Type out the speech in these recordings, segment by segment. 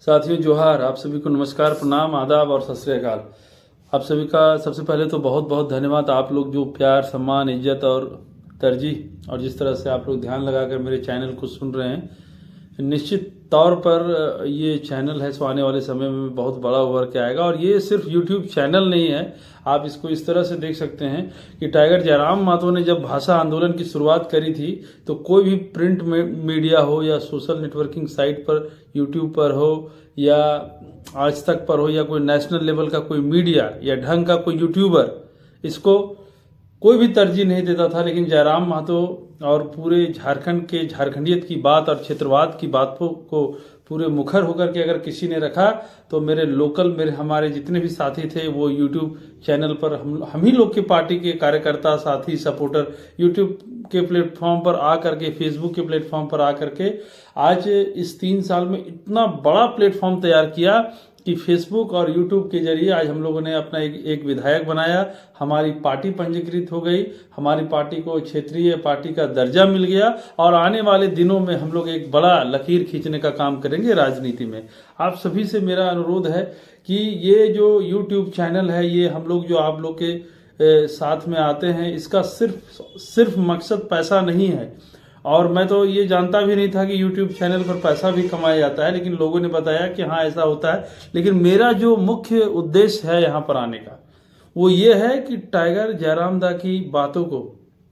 साथियों जोहार, आप सभी को नमस्कार, प्रणाम, आदाब और सत श्री अकाल। आप सभी का सबसे पहले तो बहुत बहुत धन्यवाद। आप लोग जो प्यार, सम्मान, इज्जत और तरजीह और जिस तरह से आप लोग ध्यान लगाकर मेरे चैनल को सुन रहे हैं, निश्चित तौर पर ये चैनल है सो आने वाले समय में बहुत बड़ा उभर के आएगा। और ये सिर्फ यूट्यूब चैनल नहीं है, आप इसको इस तरह से देख सकते हैं कि टाइगर जयराम माथुर ने जब भाषा आंदोलन की शुरुआत करी थी तो कोई भी प्रिंट मीडिया हो या सोशल नेटवर्किंग साइट पर, यूट्यूब पर हो या आज तक पर हो या कोई नेशनल लेवल का कोई मीडिया या ढंग का कोई यूट्यूबर, इसको कोई भी तरजीह नहीं देता था। लेकिन जयराम महतो और पूरे झारखंड के झारखंडियत की बात और क्षेत्रवाद की बातों को पूरे मुखर होकर के अगर किसी ने रखा तो हमारे जितने भी साथी थे वो यूट्यूब चैनल पर हम ही लोग की पार्टी के कार्यकर्ता, साथी, सपोर्टर यूट्यूब के प्लेटफॉर्म पर आकर के, फेसबुक के प्लेटफॉर्म पर आकर के आज इस 3 साल में इतना बड़ा प्लेटफॉर्म तैयार किया कि फेसबुक और यूट्यूब के जरिए आज हम लोगों ने अपना एक विधायक बनाया, हमारी पार्टी पंजीकृत हो गई, हमारी पार्टी को क्षेत्रीय पार्टी का दर्जा मिल गया और आने वाले दिनों में हम लोग एक बड़ा लकीर खींचने का काम करेंगे राजनीति में। आप सभी से मेरा अनुरोध है कि ये जो यूट्यूब चैनल है, ये हम लोग जो आप लोग के साथ में आते हैं, इसका सिर्फ मकसद पैसा नहीं है। और मैं तो ये जानता भी नहीं था कि YouTube चैनल पर पैसा भी कमाया जाता है, लेकिन लोगों ने बताया कि हाँ ऐसा होता है। लेकिन मेरा जो मुख्य उद्देश्य है यहाँ पर आने का वो ये है कि टाइगर जयराम दा की बातों को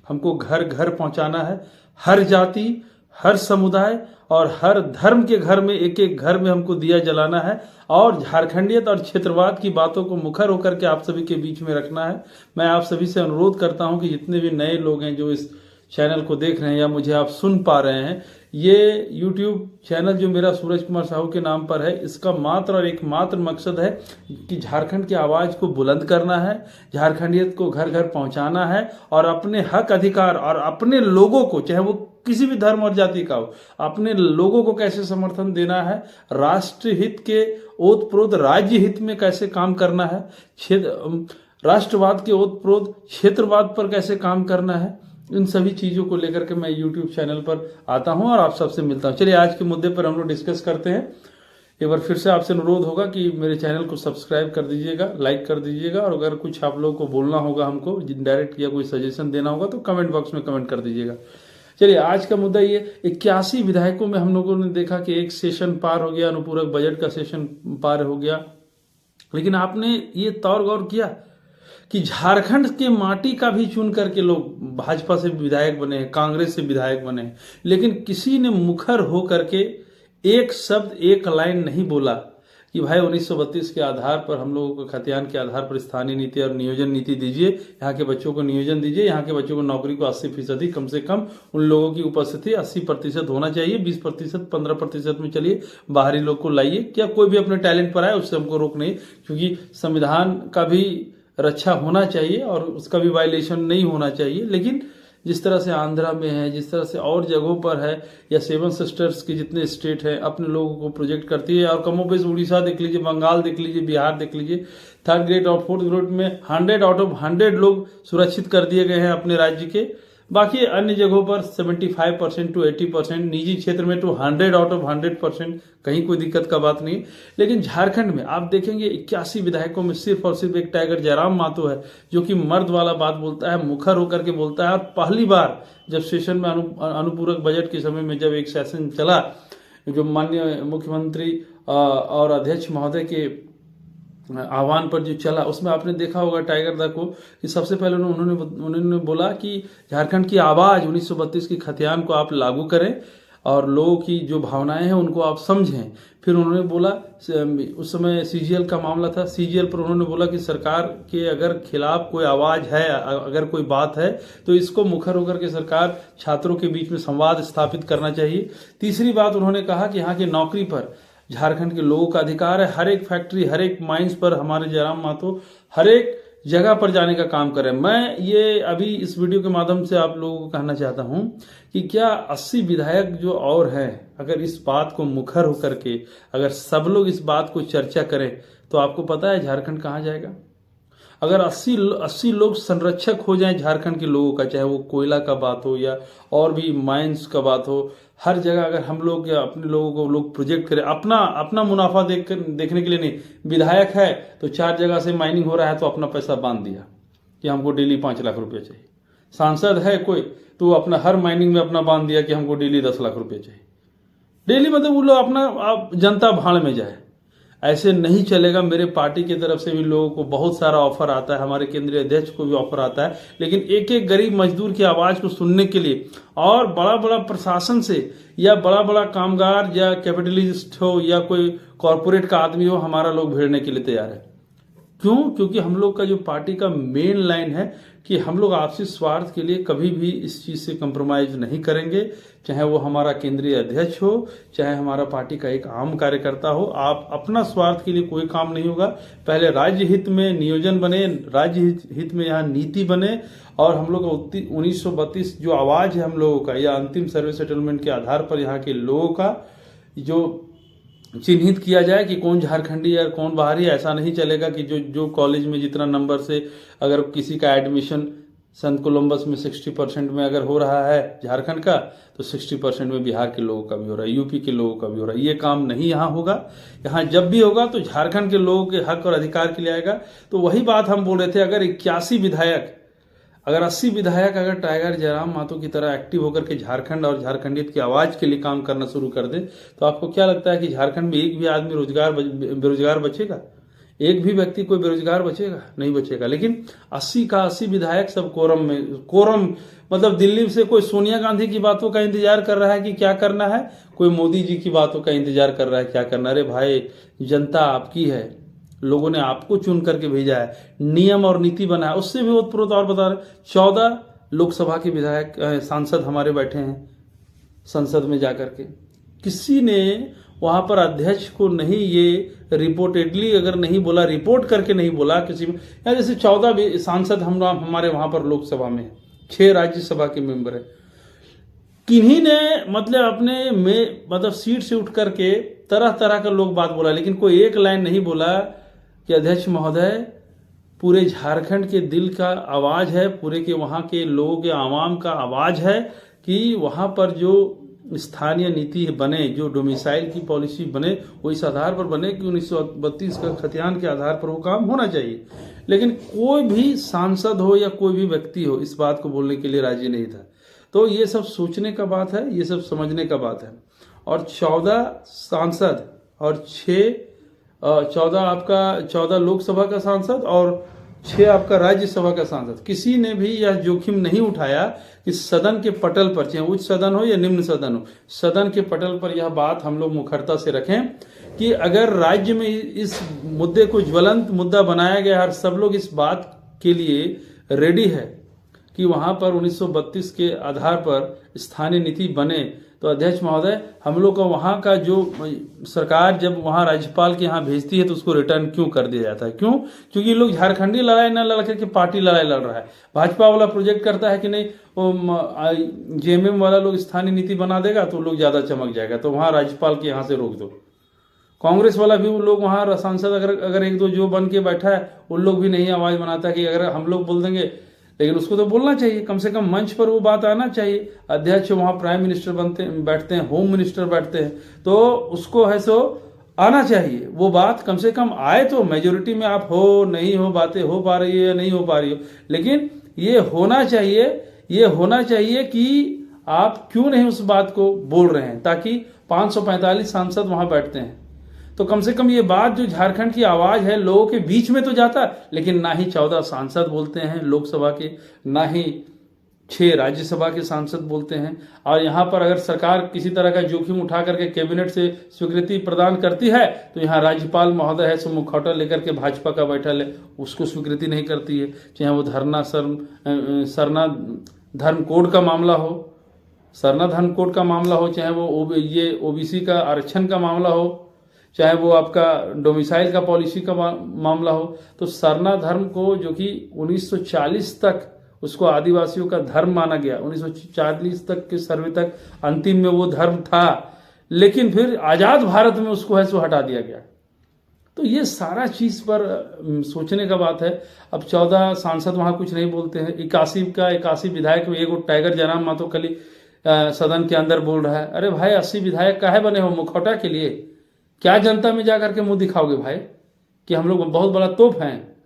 हमको घर घर पहुंचाना है। हर जाति, हर समुदाय और हर धर्म के घर में, एक एक घर में हमको दिया जलाना है और झारखंडियत और क्षेत्रवाद की बातों को मुखर होकर के आप सभी के बीच में रखना है। मैं आप सभी से अनुरोध करता हूं कि जितने भी नए लोग हैं जो इस चैनल को देख रहे हैं या मुझे आप सुन पा रहे हैं, ये YouTube चैनल जो मेरा सूरज कुमार साहू के नाम पर है, इसका मात्र और एकमात्र मकसद है कि झारखंड की आवाज को बुलंद करना है, झारखंडियत को घर घर पहुंचाना है और अपने हक अधिकार और अपने लोगों को, चाहे वो किसी भी धर्म और जाति का हो, अपने लोगों को कैसे समर्थन देना है, राष्ट्र हित के ओत प्रोत राज्य हित में कैसे काम करना है, राष्ट्रवाद के ओत प्रोत क्षेत्रवाद पर कैसे काम करना है, इन सभी चीजों को लेकर के मैं YouTube चैनल पर आता हूं और आप सबसे मिलता हूं। चलिए आज के मुद्दे पर हम लोग डिस्कस करते हैं। एक बार फिर से आपसे अनुरोध होगा कि मेरे चैनल को सब्सक्राइब कर दीजिएगा, लाइक कर दीजिएगा और अगर कुछ आप लोगों को बोलना होगा, हमको डायरेक्ट या कोई सजेशन देना होगा तो कमेंट बॉक्स में कमेंट कर दीजिएगा। चलिए आज का मुद्दा ये 81 विधायकों में हम लोगों ने देखा कि एक सेशन पार हो गया, अनुपूरक बजट का सेशन पार हो गया। लेकिन आपने ये गौर किया कि झारखंड के माटी का भी चुन करके लोग भाजपा से विधायक बने हैं, कांग्रेस से विधायक बने हैं, लेकिन किसी ने मुखर हो करके एक शब्द, एक लाइन नहीं बोला कि भाई 1932 के आधार पर, हम लोगों को खतियान के आधार पर स्थानीय नीति और नियोजन नीति दीजिए, यहाँ के बच्चों को नियोजन दीजिए, यहाँ के बच्चों को नौकरी को 80% कम से कम उन लोगों की उपस्थिति 80% होना चाहिए, 20%, 15% में चलिए, बाहरी लोग को लाइए, क्या कोई भी अपने टैलेंट पर आए, उससे हमको रोक नहीं, क्योंकि संविधान का भी रक्षा होना चाहिए और उसका भी वायलेशन नहीं होना चाहिए। लेकिन जिस तरह से आंध्रा में है, जिस तरह से और जगहों पर है, या 7 सिस्टर्स के जितने स्टेट हैं अपने लोगों को प्रोजेक्ट करती है, और कमोबेश उड़ीसा देख लीजिए, बंगाल देख लीजिए, बिहार देख लीजिए, 3rd ग्रेड और 4th ग्रेड में 100 आउट ऑफ 100 लोग सुरक्षित कर दिए गए हैं अपने राज्य के। बाकी अन्य जगहों पर 75% to 80%, निजी क्षेत्र में तो 100 आउट ऑफ 100%, कहीं कोई दिक्कत का बात नहीं। लेकिन झारखंड में आप देखेंगे 81 विधायकों में सिर्फ और सिर्फ एक टाइगर जयराम माथुर है जो कि मर्द वाला बात बोलता है, मुखर होकर के बोलता है। और पहली बार जब सेशन में अनुपूरक बजट के समय में जब एक सेशन चला, जो माननीय मुख्यमंत्री और अध्यक्ष महोदय के आह्वान पर जो चला, उसमें आपने देखा होगा टाइगर दा को कि सबसे पहले उन्होंने बोला कि झारखंड की आवाज 1932 की खतियान को आप लागू करें और लोगों की जो भावनाएं हैं उनको आप समझें। फिर उन्होंने बोला, उस समय CGL का मामला था, CGL पर उन्होंने बोला कि सरकार के अगर खिलाफ कोई आवाज है, अगर कोई बात है तो इसको मुखर होकर के सरकार छात्रों के बीच में संवाद स्थापित करना चाहिए। तीसरी बात उन्होंने कहा कि यहाँ की नौकरी पर झारखंड के लोगों का अधिकार है, हर एक फैक्ट्री, हर एक माइंस पर हमारे जयराम माथुर हर एक जगह पर जाने का काम करें। मैं ये अभी इस वीडियो के माध्यम से आप लोगों को कहना चाहता हूं कि क्या 80 विधायक जो और हैं, अगर इस बात को मुखर होकर के अगर सब लोग इस बात को चर्चा करें तो आपको पता है झारखंड कहां जाएगा। अगर 80 लोग संरक्षक हो जाएं झारखंड के लोगों का, चाहे वो कोयला का बात हो या और भी माइंस का बात हो, हर जगह अगर हम लोग या अपने लोगों को लोग प्रोजेक्ट करें, अपना अपना मुनाफा देखने के लिए नहीं। विधायक है तो 4 जगह से माइनिंग हो रहा है तो अपना पैसा बांध दिया कि हमको डेली 5 लाख रुपये चाहिए। सांसद है कोई तो अपना हर माइनिंग में अपना बांध दिया कि हमको डेली 10 लाख रुपये चाहिए। डेली मतलब वो लोग अपना जनता भाड़ में जाए, ऐसे नहीं चलेगा। मेरे पार्टी की तरफ से भी लोगों को बहुत सारा ऑफर आता है, हमारे केंद्रीय अध्यक्ष को भी ऑफर आता है, लेकिन एक एक गरीब मजदूर की आवाज को सुनने के लिए और बड़ा बड़ा प्रशासन से या बड़ा बड़ा कामगार या कैपिटलिस्ट हो या कोई कॉरपोरेट का आदमी हो, हमारा लोग भिड़ने के लिए तैयार है। क्यों? क्योंकि हम लोग का जो पार्टी का मेन लाइन है कि हम लोग आपसी स्वार्थ के लिए कभी भी इस चीज से कंप्रोमाइज नहीं करेंगे, चाहे वो हमारा केंद्रीय अध्यक्ष हो, चाहे हमारा पार्टी का एक आम कार्यकर्ता हो। आप अपना स्वार्थ के लिए कोई काम नहीं होगा। पहले राज्य हित में नियोजन बने, राज्य हित में यहाँ नीति बने, और हम लोग 1932 जो आवाज है हम लोगों का, या अंतिम सर्वे सेटलमेंट के आधार पर यहाँ के लोगों का जो चिन्हित किया जाए कि कौन झारखंडी है कौन बाहरी। ऐसा नहीं चलेगा कि जो कॉलेज में जितना नंबर से अगर किसी का एडमिशन संत कोलंबस में 60% में अगर हो रहा है झारखंड का, तो 60% में बिहार के लोगों का भी हो रहा है, यूपी के लोगों का भी हो रहा है। ये काम नहीं यहाँ होगा। यहाँ जब भी होगा तो झारखंड के लोगों के हक और अधिकार के लिए आएगा। तो वही बात हम बोल रहे थे, अगर 81 विधायक, अगर 80 विधायक अगर टाइगर जयराम मातो की तरह एक्टिव होकर के झारखंड और झारखंडियत की आवाज के लिए काम करना शुरू कर दे, तो आपको क्या लगता है कि झारखंड में एक भी आदमी बेरोजगार बचेगा? एक भी व्यक्ति कोई बेरोजगार बचेगा? नहीं बचेगा। लेकिन 80 का 80 विधायक सब कोरम मतलब दिल्ली से कोई सोनिया गांधी की बातों का इंतजार कर रहा है कि क्या करना है, कोई मोदी जी की बातों का इंतजार कर रहा है क्या करना। अरे भाई, जनता आपकी है, लोगों ने आपको चुन करके भेजा है, नियम और नीति बना है। उससे भी ओतप्रोत और बता रहे, 14 लोकसभा के विधायक सांसद हमारे बैठे हैं संसद में जाकर के। किसी ने वहां पर अध्यक्ष को नहीं, ये रिपोर्टेडली अगर नहीं बोला, रिपोर्ट करके नहीं बोला किसी में, या जैसे 14 सांसद हमारे वहां पर लोकसभा में, 6 राज्यसभा के मेंबर है। किन्हीं ने मतलब अपने में मतलब सीट से उठ करके तरह तरह का लोग बात बोला, लेकिन कोई एक लाइन नहीं बोला कि अध्यक्ष महोदय, पूरे झारखंड के दिल का आवाज है, पूरे के वहां के लोगों के आवाम का आवाज है कि वहां पर जो स्थानीय नीति बने, जो डोमिसाइल की पॉलिसी बने, वो इस आधार पर बने कि 1932 का खतियान के आधार पर वो काम होना चाहिए। लेकिन कोई भी सांसद हो या कोई भी व्यक्ति हो इस बात को बोलने के लिए राजी नहीं था। तो ये सब सोचने का बात है, ये सब समझने का बात है। और 14 सांसद और 14 लोकसभा का सांसद और 6 आपका राज्यसभा का सांसद, किसी ने भी यह जोखिम नहीं उठाया कि सदन के पटल पर, चाहे उच्च सदन हो या निम्न सदन हो, सदन के पटल पर यह बात हम लोग मुखरता से रखें कि अगर राज्य में इस मुद्दे को ज्वलंत मुद्दा बनाया गया और सब लोग इस बात के लिए रेडी है कि वहां पर 1932 के आधार पर स्थानीय नीति बने, तो अध्यक्ष महोदय, हम लोग का वहां का जो सरकार जब वहां राज्यपाल के यहाँ भेजती है तो उसको रिटर्न क्यों कर दिया जाता है? क्यों? क्योंकि लोग झारखंडी लड़ाई न लड़ करके पार्टी लड़ाई लड़ रहा है। भाजपा वाला प्रोजेक्ट करता है कि नहीं, जेएमएम वाला लोग स्थानीय नीति बना देगा तो लोग ज्यादा चमक जाएगा, तो वहां राज्यपाल के यहाँ से रोक दो। कांग्रेस वाला भी वो लोग वहां सांसद अगर एक दो जो बन के बैठा है, उन लोग भी नहीं आवाज बनाता कि अगर हम लोग बोल देंगे, लेकिन उसको तो बोलना चाहिए, कम से कम मंच पर वो बात आना चाहिए। अध्यक्ष वहां प्राइम मिनिस्टर बैठते हैं, होम मिनिस्टर बैठते हैं, तो उसको है सो आना चाहिए, वो बात कम से कम आए। तो मेजोरिटी में आप हो नहीं हो, बातें हो पा रही है या नहीं हो पा रही हो, लेकिन ये होना चाहिए कि आप क्यों नहीं उस बात को बोल रहे हैं, ताकि 545 सांसद वहां बैठते हैं तो कम से कम ये बात जो झारखंड की आवाज है लोगों के बीच में तो जाता। लेकिन ना ही 14 सांसद बोलते हैं लोकसभा के, ना ही 6 राज्यसभा के सांसद बोलते हैं। और यहाँ पर अगर सरकार किसी तरह का जोखिम उठा करके कैबिनेट से स्वीकृति प्रदान करती है तो यहाँ राज्यपाल महोदय है सो मुखौटा लेकर के भाजपा का बैठल है, उसको स्वीकृति नहीं करती है। चाहे वो सरना धर्म कोड का मामला हो, चाहे वो ये ओबीसी का आरक्षण का मामला हो, चाहे वो आपका डोमिसाइल का पॉलिसी का मामला हो। तो सरना धर्म को, जो कि 1940 तक उसको आदिवासियों का धर्म माना गया, 1940 तक के सर्वे तक अंतिम में वो धर्म था, लेकिन फिर आजाद भारत में उसको है सो हटा दिया गया। तो ये सारा चीज पर सोचने का बात है। अब 14 सांसद वहां कुछ नहीं बोलते हैं, 81 विधायक में एगो टाइगर जयराम मातो खाली सदन के अंदर बोल रहा है। अरे भाई 80 विधायक काहे बने हो, मुखौटा के लिए? क्या जनता में जाकर के मुंह दिखाओगे भाई कि हम लोग बहुत बड़ा तोप हैं?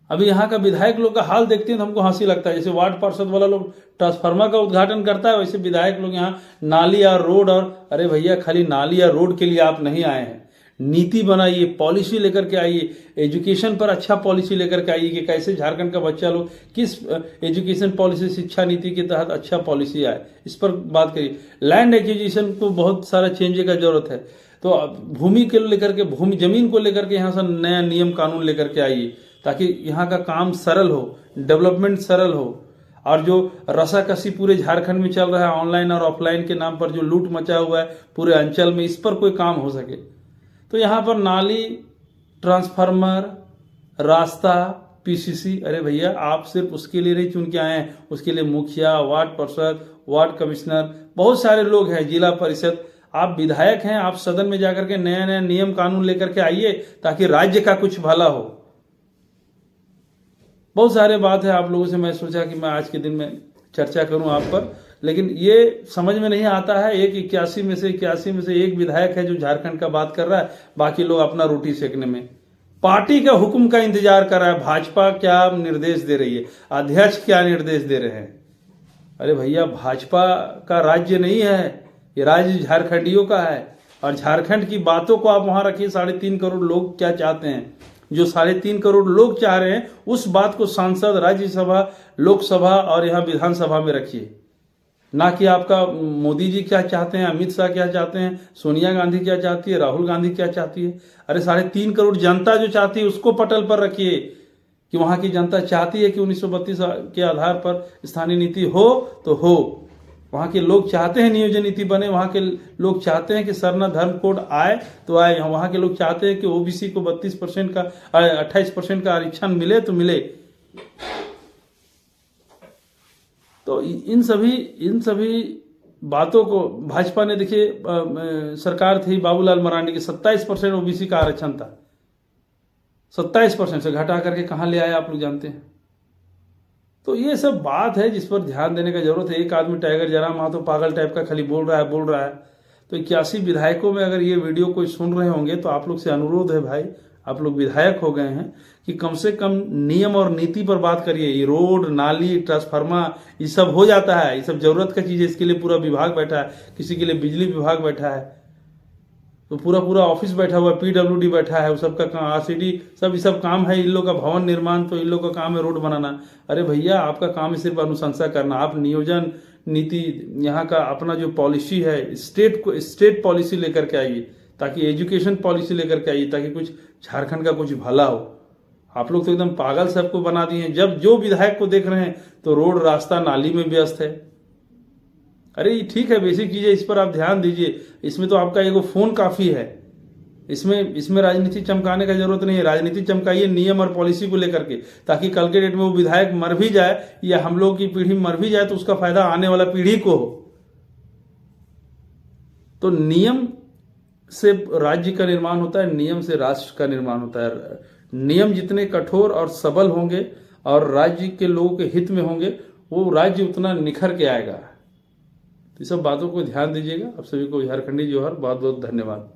अभी यहाँ का विधायक लोग का हाल देखते हैं तो हमको हंसी लगता है। जैसे वार्ड पार्षद वाला लोग ट्रांसफार्मर का उद्घाटन करता है, वैसे विधायक लोग यहाँ नाली या रोड और अरे भैया खाली नाली या रोड के लिए आप नहीं आए हैं। नीति बनाइए, पॉलिसी लेकर के आइए, एजुकेशन पर अच्छा पॉलिसी लेकर के आइए कि कैसे झारखंड का बच्चा लोग किस एजुकेशन पॉलिसी, शिक्षा नीति के तहत अच्छा पॉलिसी आए, इस पर बात करिए। लैंड एक्विजिशन को बहुत सारा चेंज का जरूरत है, तो भूमि के लेकर के, भूमि जमीन को लेकर के यहाँ से नया नियम कानून लेकर के आइए ताकि यहाँ का काम सरल हो, डेवलपमेंट सरल हो। और जो रसाकसी पूरे झारखंड में चल रहा है ऑनलाइन और ऑफलाइन के नाम पर, जो लूट मचा हुआ है पूरे अंचल में, इस पर कोई काम हो सके। तो यहाँ पर नाली, ट्रांसफार्मर, रास्ता, पीसीसी, अरे भैया आप सिर्फ उसके लिए नहीं चुन के आए हैं, उसके लिए मुखिया, वार्ड पार्षद, वार्ड कमिश्नर, बहुत सारे लोग हैं, जिला परिषद, आप विधायक हैं। आप सदन में जाकर के नया नया नियम कानून लेकर के आइए ताकि राज्य का कुछ भला हो। बहुत सारे बात है आप लोगों से मैं सोचा कि मैं आज के दिन में चर्चा करूं आप पर, लेकिन ये समझ में नहीं आता है। 81 में से एक विधायक है जो झारखंड का बात कर रहा है, बाकी लोग अपना रोटी सेकने में, पार्टी का हुक्म का इंतजार कर रहा है। भाजपा क्या निर्देश दे रही है, अध्यक्ष क्या निर्देश दे रहे हैं? अरे भैया भाजपा का राज्य नहीं है, ये राज्य झारखंडियों का है। और झारखंड की बातों को आप वहां रखिए। 3.5 करोड़ लोग क्या चाहते हैं, जो 3.5 करोड़ लोग चाह रहे हैं, उस बात को सांसद, राज्यसभा, लोकसभा और यहाँ विधानसभा में रखिए, ना कि आपका मोदी जी क्या चाहते हैं, अमित शाह क्या चाहते हैं, सोनिया गांधी क्या चाहती है, राहुल गांधी क्या चाहती है। अरे 3.5 करोड़ जनता जो चाहती है उसको पटल पर रखिए कि वहां की जनता चाहती है कि 1932 के आधार पर स्थानीय नीति हो तो हो। वहां के लोग चाहते हैं नियोजन नीति बने, वहां के लोग चाहते हैं कि सरना धर्म कोड आए तो आए, वहां के लोग चाहते हैं कि ओबीसी को 32% का 28% का आरक्षण मिले तो मिले। तो इन सभी बातों को भाजपा ने, देखिए सरकार थी बाबूलाल मरांडी की, 27% ओबीसी का आरक्षण था, 27% से घटा करके कहां ले आए आप लोग जानते हैं। तो ये सब बात है जिस पर ध्यान देने का जरूरत है। एक आदमी टाइगर जयराम वहां तो पागल टाइप का खाली बोल रहा है। तो 81 विधायकों में अगर ये वीडियो कोई सुन रहे होंगे तो आप लोग से अनुरोध है भाई, आप लोग विधायक हो गए हैं, कि कम से कम नियम और नीति पर बात करिए। ये रोड, नाली, ट्रांसफार्मर, ये सब हो जाता है, ये सब जरूरत का चीज है, इसके लिए पूरा विभाग बैठा है, किसी के लिए बिजली विभाग बैठा है, तो पूरा ऑफिस बैठा हुआ है, पीडब्ल्यूडी बैठा है, वो सबका काम, आरसीडी, सब काम है। इन लोग का भवन निर्माण, तो इन लोग का काम है रोड बनाना। अरे भैया आपका काम है सिर्फ अनुशंसा करना। आप नियोजन नीति, यहाँ का अपना जो पॉलिसी है, स्टेट पॉलिसी लेकर के आइए, ताकि एजुकेशन पॉलिसी लेकर के आइए, ताकि कुछ झारखंड का कुछ भला हो। आप लोग तो एकदम पागल सबको बना दिए हैं। जब जो विधायक को देख रहे हैं तो रोड, रास्ता, नाली में व्यस्त है। अरे ठीक है, बेसिक चीज है, इस पर आप ध्यान दीजिए। इसमें तो आपका एगो फोन काफी है, इसमें राजनीति चमकाने का जरूरत नहीं है। राजनीति चमकाइए नियम और पॉलिसी को लेकर के, ताकि कल के डेट में वो विधायक मर भी जाए या हम लोग की पीढ़ी मर भी जाए तो उसका फायदा आने वाला पीढ़ी को हो। तो नियम से राज्य का निर्माण होता है, नियम से राष्ट्र का निर्माण होता है। नियम जितने कठोर और सबल होंगे और राज्य के लोगों के हित में होंगे, वो राज्य उतना निखर के आएगा। तो सब बातों को ध्यान दीजिएगा। आप सभी को झारखंडी जोहर, बहुत बहुत धन्यवाद।